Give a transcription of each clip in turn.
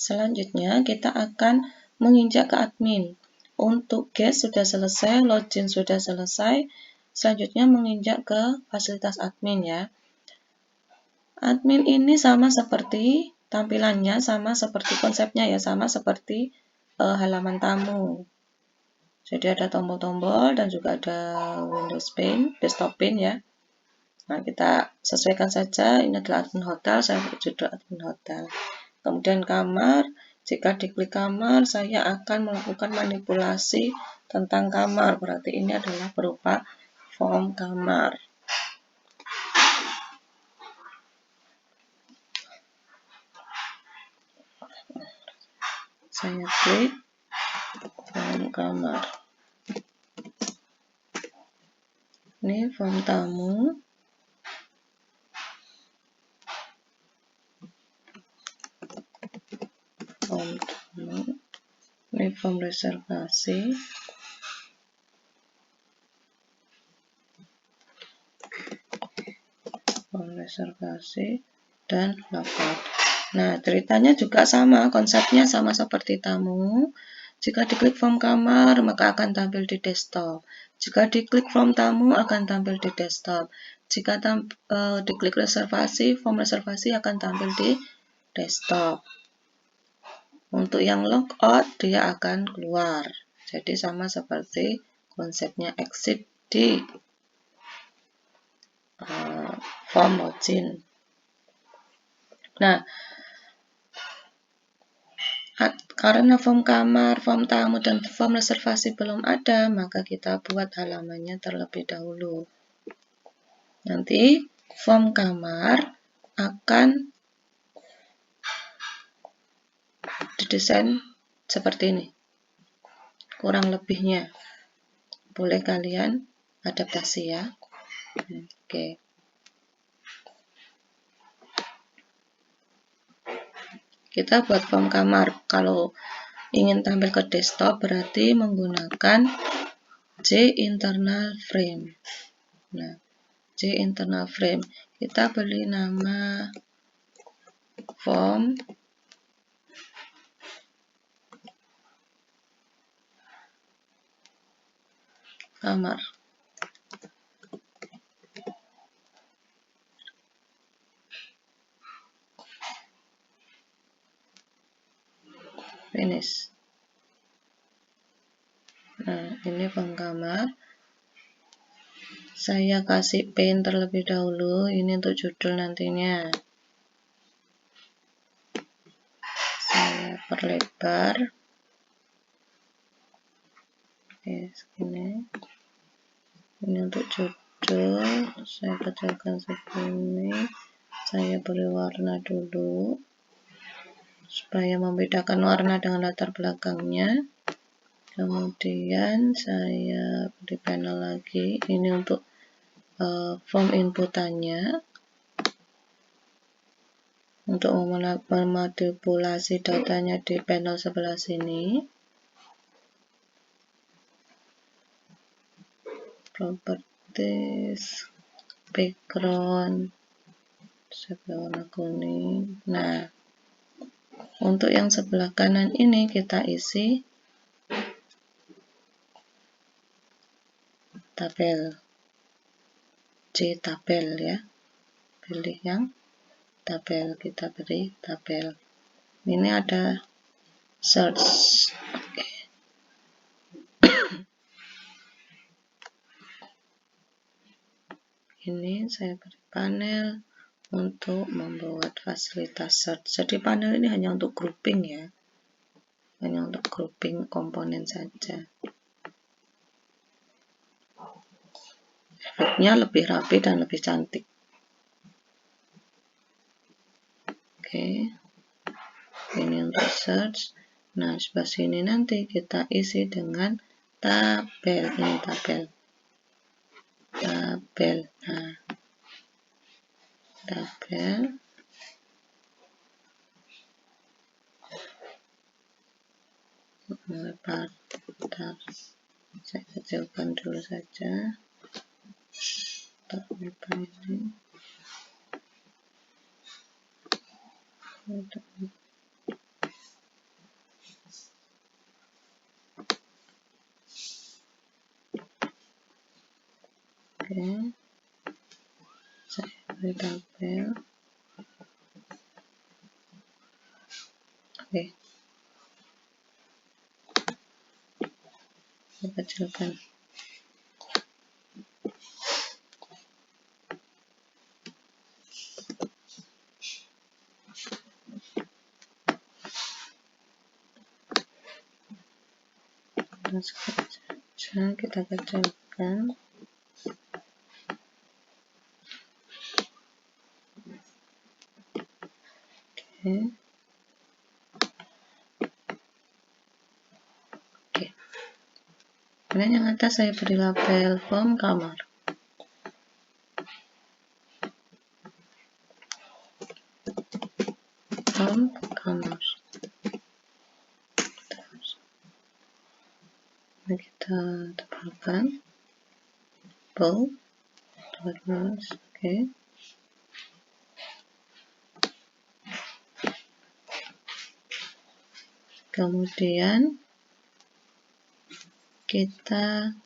Selanjutnya kita akan menginjak ke admin. Untuk guest sudah selesai, login sudah selesai. Selanjutnya menginjak ke fasilitas admin ya. Admin ini sama seperti tampilannya, sama seperti konsepnya ya, sama seperti halaman tamu. Jadi ada tombol-tombol dan juga ada Windows pane, desktop pane ya. Nah, kita sesuaikan saja, ini adalah admin hotel, saya beri judul admin hotel. Kemudian kamar, jika diklik kamar, saya akan melakukan manipulasi tentang kamar, berarti ini adalah berupa form kamar. Saya klik form kamar. Ini form tamu. Form tamu. Ini form reservasi. Form reservasi dan logout. Nah, ceritanya juga sama, konsepnya sama seperti tamu. Jika diklik form kamar, maka akan tampil di desktop. Jika diklik form tamu, akan tampil di desktop. Jika diklik reservasi, form reservasi akan tampil di desktop. Untuk yang logout, dia akan keluar. Jadi sama seperti konsepnya exit di form login. Nah, karena form kamar, form tamu, dan form reservasi belum ada, maka kita buat halamannya terlebih dahulu. Nanti form kamar akan didesain seperti ini. Kurang lebihnya. Boleh kalian adaptasi ya. Oke. Kita buat form kamar. Kalau ingin tampil ke desktop berarti menggunakan J internal frame. Nah, J internal frame. Kita beri nama form kamar. Finish. Nah, ini form kamar. Saya kasih pane terlebih dahulu. Ini untuk judul nantinya. Saya perlebar. Oke, segini. Ini untuk judul. Saya kecilkan segini. Saya beri warna dulu. Supaya membedakan warna dengan latar belakangnya. Kemudian saya beri panel lagi. Ini untuk form inputannya. Untuk memanipulasi datanya di panel sebelah sini. Properties, background, saya warna kuning. Nah, untuk yang sebelah kanan ini kita isi tabel, J tabel ya. Pilih yang tabel, kita beri tabel. Ini ada search. Oke. Ini saya beri panel untuk membuat fasilitas search. Jadi panel ini hanya untuk grouping ya. Hanya untuk grouping komponen saja. Efeknya lebih rapi dan lebih cantik. Oke. Ini untuk search. Nah, sebelah sini nanti kita isi dengan tabel. Ini tabel. Tabel. Nah, tabel. Lebar. Saya kecilkan dulu saja. Lebar ini. beri tabel. Oke, kita kecilkan. Kita kecilkan. Oke. Kemudian yang atas saya beri label form kamar. Form kamar. Nah, kita tebalkan. Bold. Oke. Kemudian kita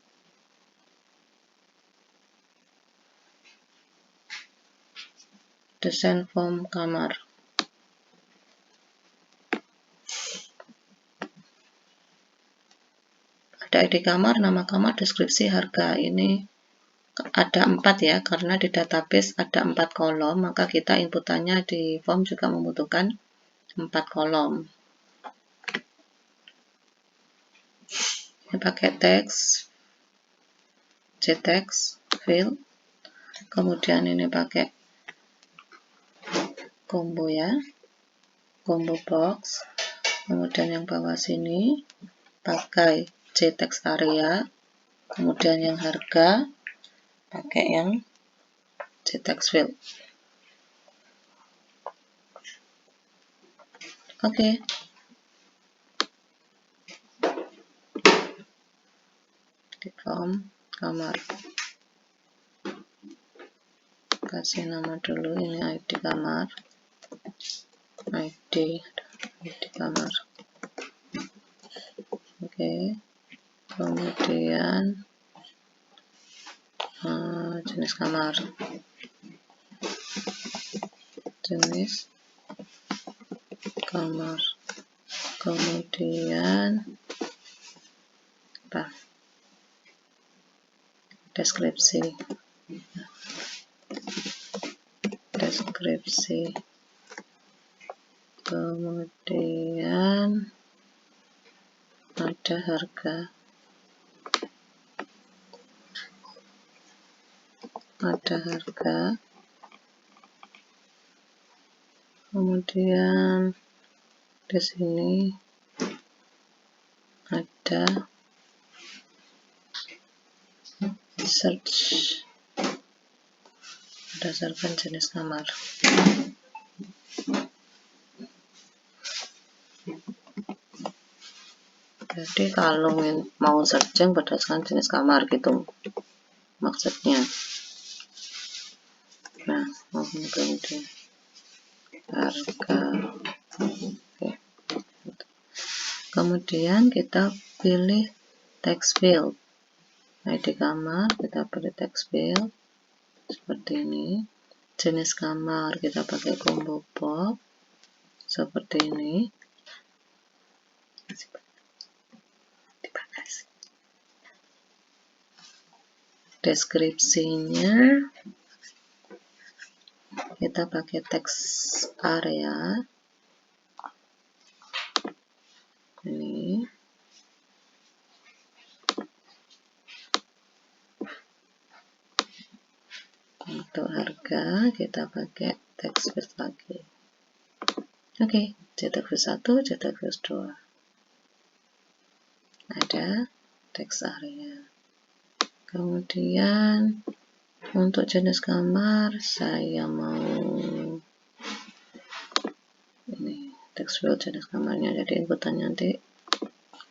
desain form kamar. Ada ID kamar, nama kamar, deskripsi, harga. Ini ada 4 ya, karena di database ada 4 kolom, maka kita inputannya di form juga membutuhkan 4 kolom. Ini pakai teks, JText, fill. Kemudian ini pakai combo ya, combo box. Kemudian yang bawah sini pakai JText area. Kemudian yang harga pakai yang JText fill. Oke. Di form kamar. Kasih nama dulu, ini ID kamar. ID kamar. Oke. Kemudian jenis kamar. Jenis kamar. Kemudian apa? Deskripsi. Kemudian ada harga. Kemudian di sini ada search, berdasarkan jenis kamar. Jadi kalau mau searching berdasarkan jenis kamar gitu maksudnya. Nah, kemudian harga. Oke. Kemudian kita pilih text field. ID kamar kita pilih text field seperti ini. Jenis kamar kita pakai combo box seperti ini. Deskripsinya kita pakai text area. Ini. Untuk harga kita pakai text field lagi. Oke, JText 1, JText 2. Ada text area. Kemudian untuk jenis kamar saya mau ini text field jenis kamarnya, jadi inputannya nanti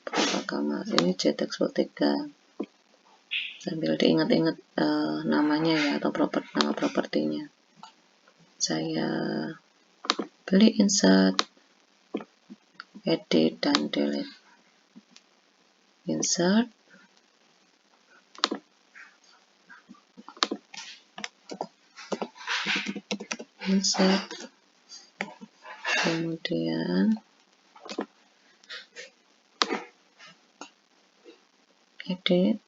berapa kamar. Ini JText field 3 sambil diingat-ingat namanya ya, atau nama propertinya. Saya pilih insert, edit, dan delete. Insert, insert, kemudian edit,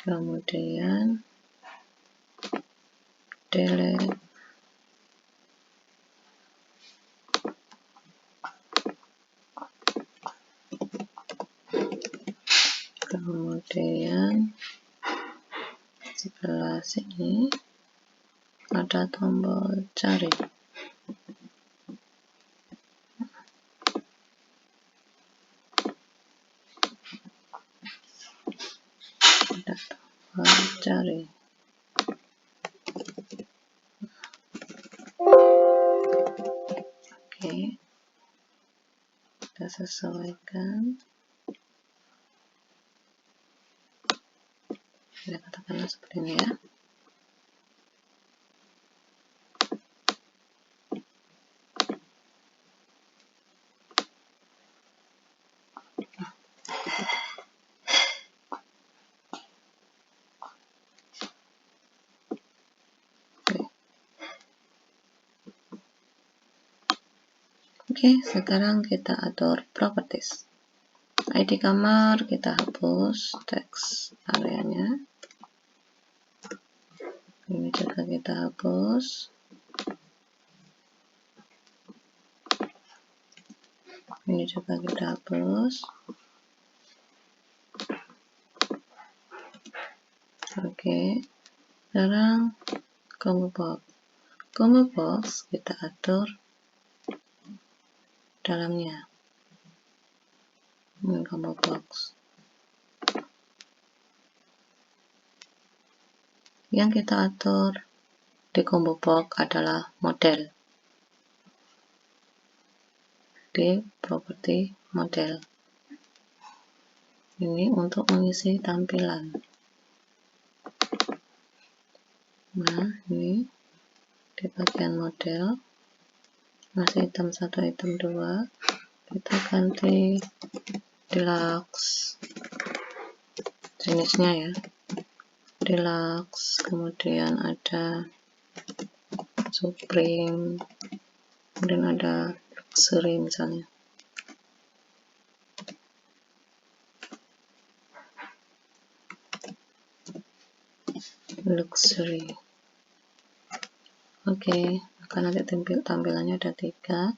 kemudian delete, kemudian sebelah sini ada tombol cari. Ada tombol cari. Oke, kita sesuaikan. Kita katakanlah seperti ini ya. Oke, sekarang kita atur properties. ID kamar kita hapus teks areanya. Ini juga kita hapus. Ini juga kita hapus. Oke, sekarang combo box. Combo box kita atur dalamnya. Ini combo box. Yang kita atur di combo box adalah model. Di properti model. Ini untuk mengisi tampilan. Nah, ini di bagian model masih item 1, item 2, kita ganti deluxe jenisnya ya, deluxe, kemudian ada supreme, kemudian ada luxury misalnya. Luxury. Oke, maka nanti tampilannya ada 3,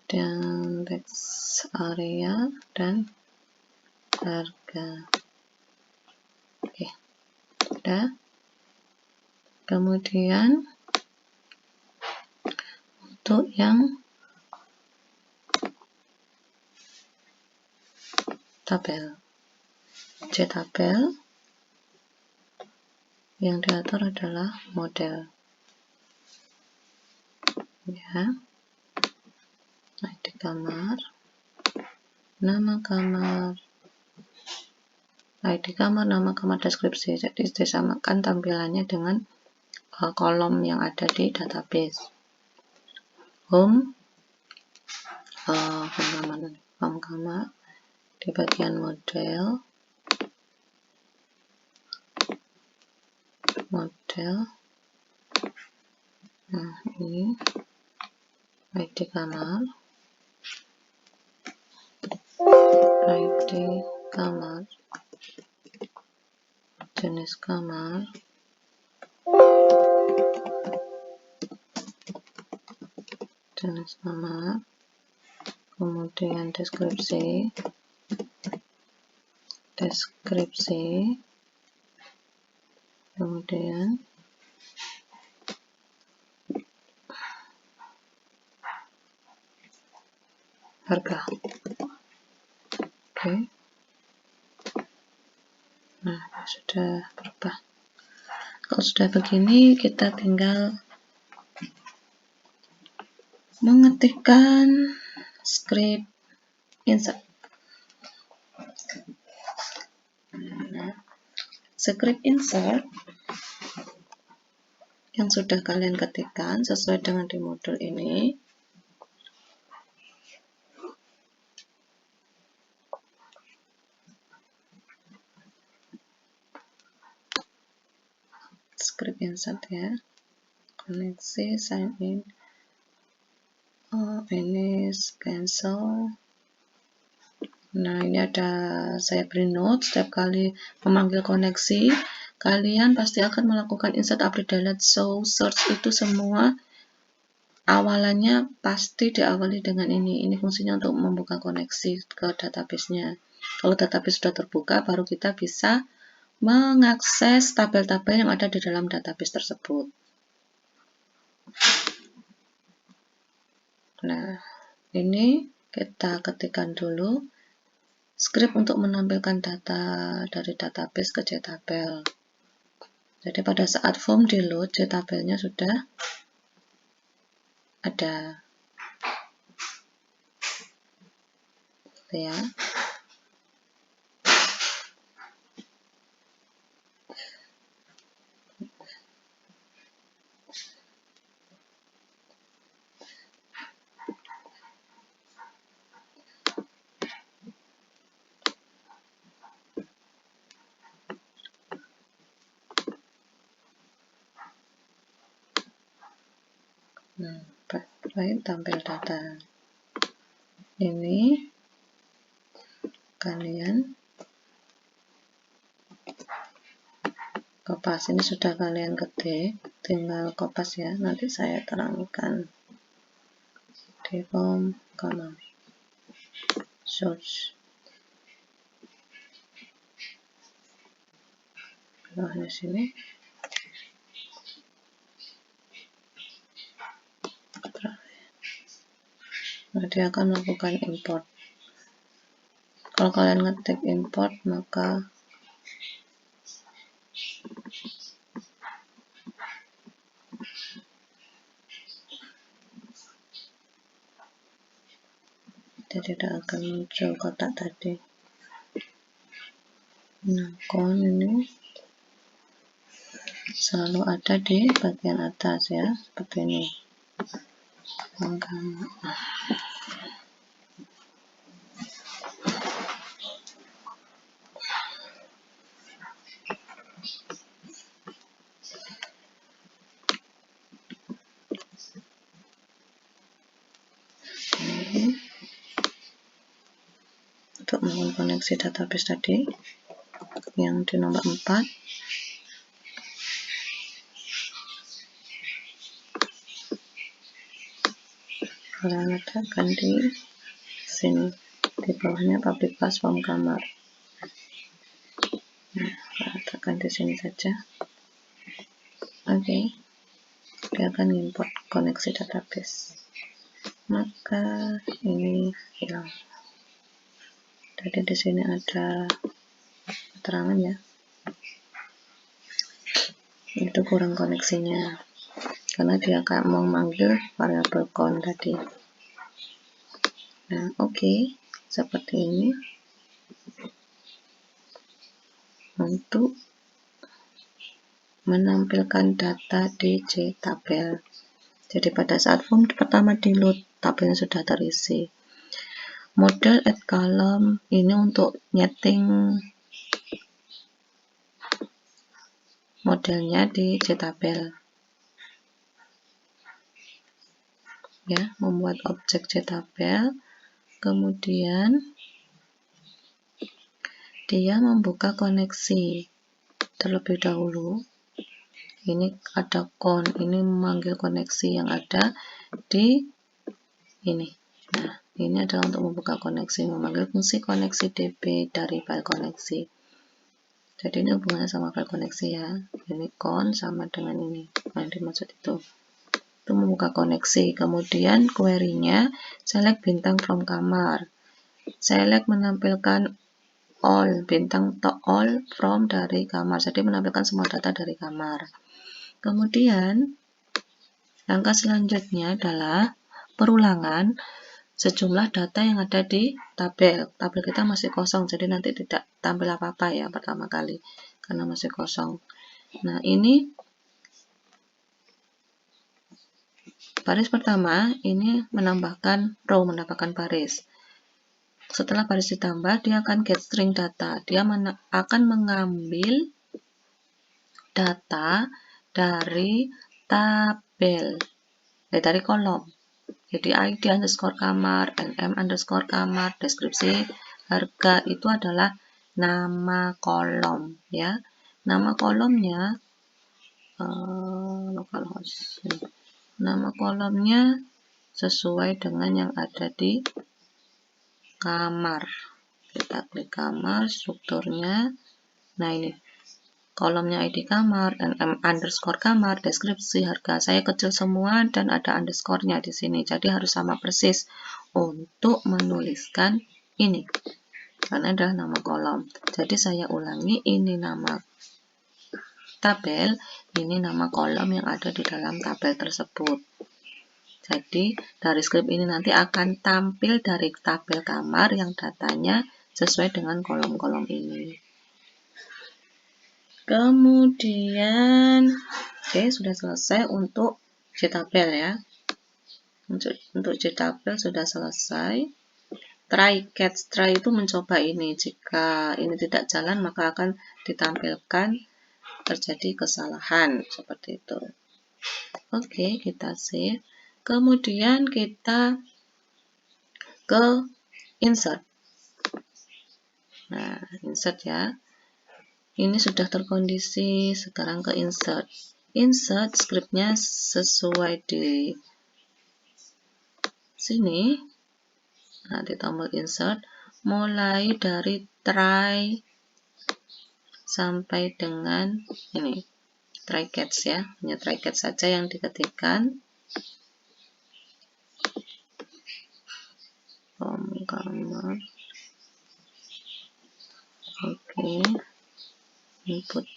dan text area dan harga. Oke, udah. Kemudian untuk yang tabel, J-tabel, yang diatur adalah model. Ya, ID kamar, nama kamar, ID kamar, nama kamar, deskripsi. Jadi disamakan tampilannya dengan kolom yang ada di database. Home, home kamar, di bagian model, nah ini ID kamar, jenis kamar, kemudian deskripsi, kemudian harga. Oke. Nah, sudah berubah. Kalau sudah begini, kita tinggal mengetikkan script insert. Script insert yang sudah kalian ketikkan sesuai dengan di modul ini. script insert ya, koneksi, sign in, ini cancel. Nah, ini ada saya beri note, setiap kali memanggil koneksi, kalian pasti akan melakukan insert, update, delete, show, search, itu semua awalannya pasti diawali dengan ini. Ini fungsinya untuk membuka koneksi ke database-nya. Kalau database sudah terbuka, baru kita bisa mengakses tabel-tabel yang ada di dalam database tersebut. Nah, ini kita ketikkan dulu script untuk menampilkan data dari database ke JTabel. Jadi pada saat form di load, JTabelnya sudah ada. Ya. Nah, baik tampil data. Ini kalian kopas, ini sudah kalian ketik, tinggal kopas ya, nanti saya terangkan di form column search. Nah, di sini nah, dia akan melakukan import. Kalau kalian ngetik import, maka dia tidak akan muncul kotak tadi. Nah, kon ini selalu ada di bagian atas ya, seperti ini. Untuk membangun koneksi database tadi yang di nomor 4, kalian letakkan di sini, di bawahnya public path form kamar. Nah, letakkan di sini saja. Oke, dia akan import koneksi database. Maka ini hilang. Jadi di sini ada keterangan ya, itu kurang koneksinya karena dia akan mau manggil variabel count tadi. Nah, oke, seperti ini untuk menampilkan data di JTabel. Jadi pada saat form pertama di load, tabelnya sudah terisi. Model add column ini untuk nyeting modelnya di JTabel. Ya, membuat objek JTabel, kemudian dia membuka koneksi terlebih dahulu. Ini ada count, ini memanggil koneksi yang ada di ini. Nah, ini adalah untuk membuka koneksi, memanggil fungsi koneksi db dari file koneksi. Jadi ini hubungannya sama file koneksi ya. Ini count sama dengan ini. Nah, yang dimaksud itu membuka koneksi. Kemudian query-nya select bintang from kamar. Select menampilkan all, bintang to all from dari kamar. Jadi menampilkan semua data dari kamar. Kemudian langkah selanjutnya adalah perulangan sejumlah data yang ada di tabel. Tabel kita masih kosong, jadi nanti tidak tampil apa-apa ya pertama kali karena masih kosong. Nah, ini baris pertama ini menambahkan row, menambahkan baris. Setelah baris ditambah, dia akan get string data. Dia akan mengambil data dari tabel, dari kolom. Jadi ID underscore kamar, NM underscore kamar, deskripsi harga itu adalah nama kolom ya. Nama kolomnya localhost. Nama kolomnya sesuai dengan yang ada di kamar. Kita klik kamar, strukturnya. Nah ini kolomnya ID kamar, NM underscore kamar, deskripsi harga. Saya kecil semua dan ada underscore-nya di sini. Jadi harus sama persis untuk menuliskan ini. Karena ada nama kolom. Jadi saya ulangi, ini nama tabel, ini nama kolom yang ada di dalam tabel tersebut. Jadi dari script ini nanti akan tampil dari tabel kamar yang datanya sesuai dengan kolom-kolom ini. Kemudian, oke, sudah selesai untuk JTabel ya. Untuk JTabel sudah selesai. Try catch, try itu mencoba ini. Jika ini tidak jalan maka akan ditampilkan terjadi kesalahan seperti itu. Oke, kita save. Kemudian kita ke insert. Nah, insert ya. Ini sudah terkondisi, sekarang ke insert. Insert scriptnya sesuai di sini. Nah, di tombol insert, mulai dari try sampai dengan ini. Try catch ya, hanya try catch saja yang diketikkan. Kamar. Oke. Input.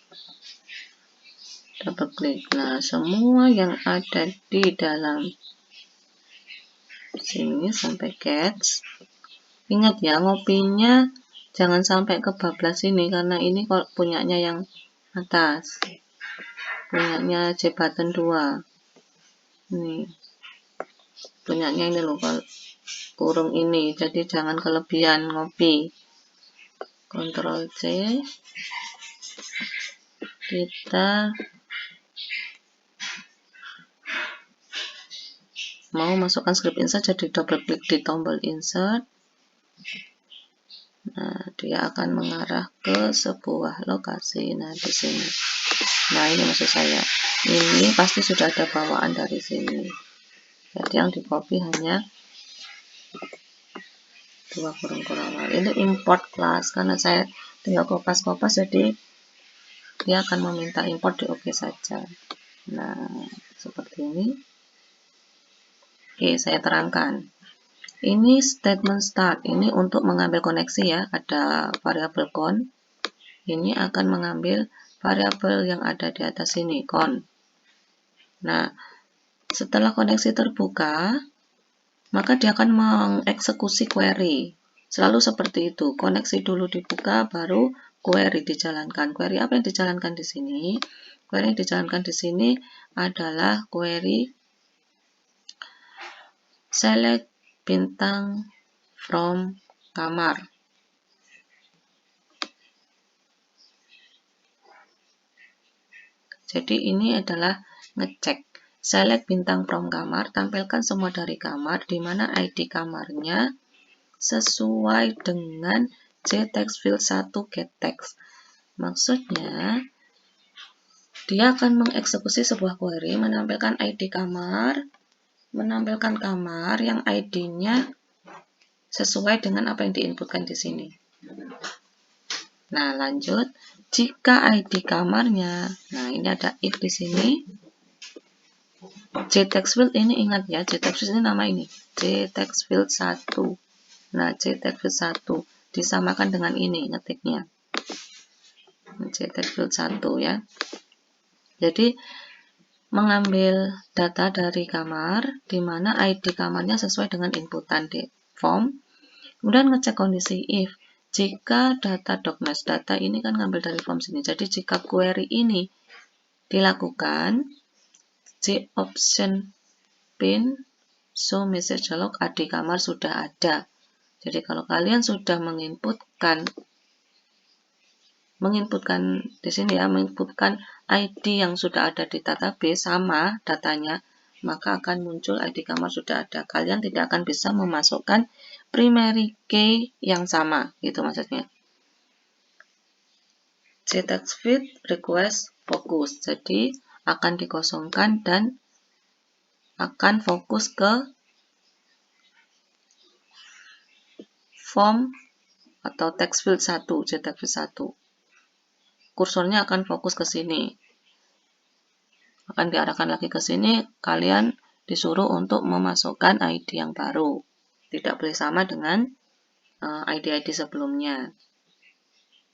Double klik. Nah, semua yang ada di dalam sini sampai catch. Ingat ya, ngopinya jangan sampai kebablas ini karena ini kalau punyanya yang atas. Punyanya J button 2. Ini. Punyanya ini loh, kalau kurung ini. Jadi jangan kelebihan ngopi. Ctrl C. Kita mau masukkan script insert, jadi double klik di tombol insert. Nah, dia akan mengarah ke sebuah lokasi. Nah, di sini. Nah, ini maksud saya. Ini pasti sudah ada bawaan dari sini. Jadi yang di copy hanya 2 kurung awal. Ini import class karena saya tinggal kopas-kopas, jadi dia akan meminta import di OK saja. Nah, seperti ini. Oke, saya terangkan. Ini statement start. Ini untuk mengambil koneksi ya. Ada variabel con. Ini akan mengambil variabel yang ada di atas sini, con. Nah, setelah koneksi terbuka, maka dia akan mengeksekusi query. Selalu seperti itu. Koneksi dulu dibuka, baru query dijalankan. Query apa yang dijalankan di sini? Query yang dijalankan di sini adalah query select bintang from kamar. Jadi ini adalah ngecek. Select bintang from kamar, tampilkan semua dari kamar, di mana ID kamarnya sesuai dengan JText field 1 getText. Maksudnya, dia akan mengeksekusi sebuah query, menampilkan ID kamar, menampilkan kamar yang ID-nya sesuai dengan apa yang diinputkan di sini. Nah, lanjut. Jika ID kamarnya, nah ini ada if di sini. JText field ini ingat ya, JText field ini nama ini. JText field 1. Nah, JText field 1 disamakan dengan ini ngetiknya. JText field 1 ya. Jadi mengambil data dari kamar di mana ID kamarnya sesuai dengan inputan di form. Kemudian ngecek kondisi if. Jika data docmesh, data ini kan ngambil dari form sini. Jadi jika query ini dilakukan, J option pin show message log ID kamar sudah ada. Jadi kalau kalian sudah menginputkan menginputkan di sini ya, menginputkan ID yang sudah ada di database sama datanya, maka akan muncul ID kamar sudah ada. Kalian tidak akan bisa memasukkan primary key yang sama, gitu maksudnya. JText field request fokus, jadi akan dikosongkan dan akan fokus ke form atau text field 1, JText field 1. Kursornya akan fokus ke sini. Akan diarahkan lagi ke sini, kalian disuruh untuk memasukkan ID yang baru. Tidak boleh sama dengan ID-ID sebelumnya.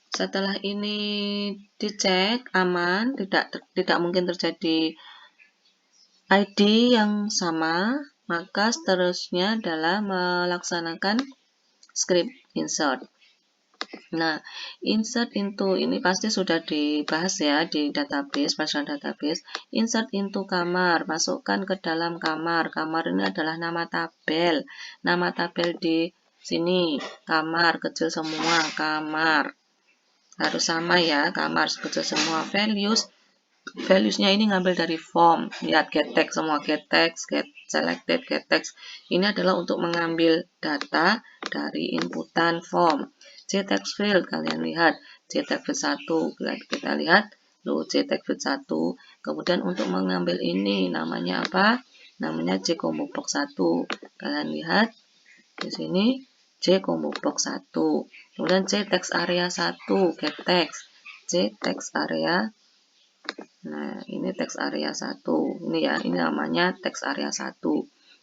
Setelah ini dicek aman, tidak mungkin terjadi ID yang sama, maka seterusnya adalah melaksanakan script insert. Nah, insert into ini pasti sudah dibahas ya di database, personal database. Insert into kamar, masukkan ke dalam kamar. Kamar ini adalah nama tabel. Nama tabel di sini, kamar, kecil semua, kamar. Harus sama ya, kamar, kecil semua. Values-nya ini ngambil dari form. Lihat get text, semua get text, get selected, get text. Ini adalah untuk mengambil data dari inputan form. JText field, kalian lihat JText field 1, kita lihat JText field 1. Kemudian untuk mengambil ini namanya apa? Namanya JCombo box 1. Kalian lihat di sini JCombo box 1. Kemudian JText area 1, get text. JText area. Nah, ini text area 1. Ini ya, ini namanya text area 1.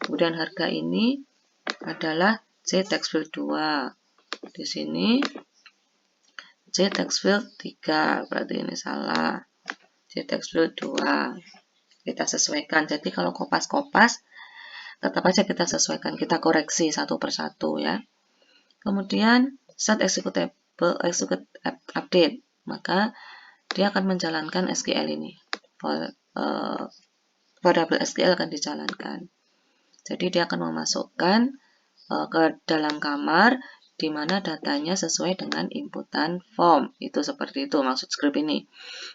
Kemudian harga ini adalah JText field 2. Di sini JText field 3, berarti ini salah. JText field 2. Kita sesuaikan. Jadi kalau kopas-kopas, tetap aja kita sesuaikan, kita koreksi satu persatu ya. Kemudian start execute update, maka dia akan menjalankan SQL ini. Variable SQL akan dijalankan. Jadi dia akan memasukkan ke dalam kamar di mana datanya sesuai dengan inputan form. Itu seperti itu maksud script ini.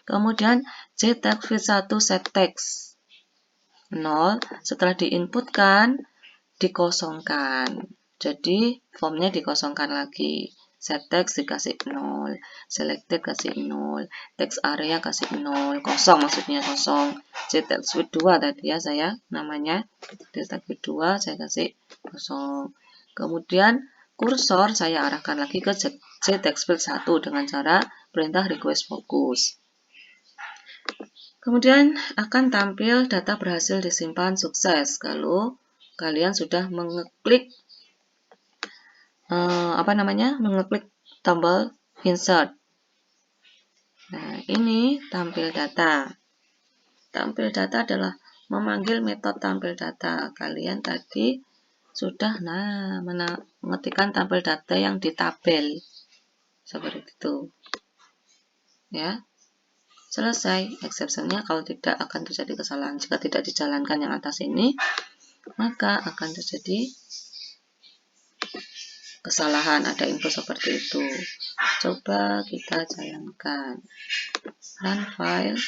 Kemudian JText field 1 set text 0, setelah diinputkan dikosongkan. Jadi formnya dikosongkan lagi. Set text dikasih 0, selected kasih 0, text area kasih 0, kosong maksudnya kosong. JText field 2 tadi ya saya namanya. JText field 2 saya kasih kosong. Kemudian kursor saya arahkan lagi ke JText field 1 dengan cara perintah request focus. Kemudian akan tampil data berhasil disimpan sukses kalau kalian sudah mengeklik mengeklik tombol insert. Nah, ini tampil data. Tampil data adalah memanggil metode tampil data. Kalian tadi sudah mengetikkan tampil data yang di tabel. Seperti itu. Ya. Selesai. Exception-nya kalau tidak akan terjadi kesalahan. Jika tidak dijalankan yang atas ini, maka akan terjadi kesalahan, ada info seperti itu. Coba kita jalankan. Run file,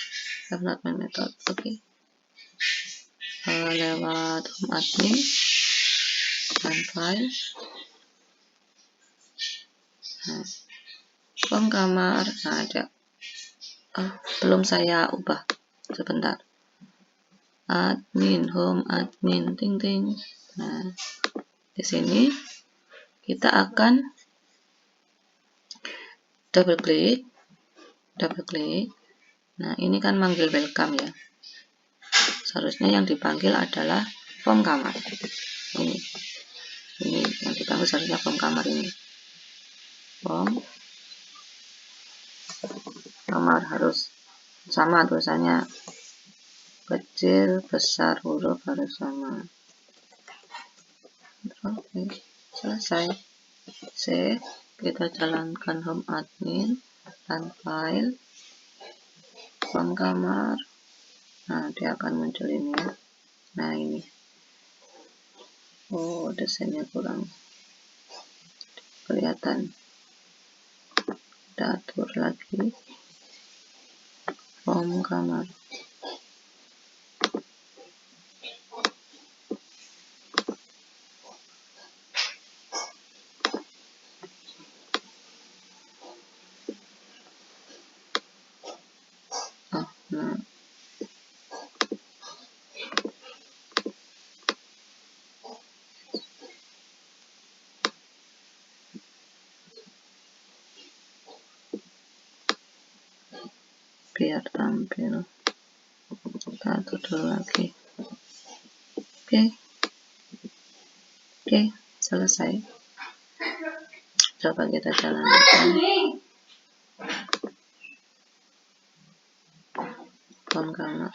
have not my method. Oke. Lewat home admin, run file. Nah, form kamar, nah ada. Belum saya ubah. Sebentar. Admin, home admin, ting ting. Nah, di sini kita akan double klik. Nah, ini kan manggil welcome ya. Seharusnya yang dipanggil adalah form kamar. Ini yang dipanggil seharusnya form kamar ini. Form kamar harus sama tulisannya, kecil, besar, huruf harus sama. Oke, selesai. Save, kita jalankan home admin, run file, form kamar. Nah, dia akan muncul ini ya. Nah, ini. Oh, desainnya kurang kelihatan. kita atur lagi form kamar. Nah, biar tampil, kita atur dulu lagi. Oke, selesai. Coba kita jalankan form kamar.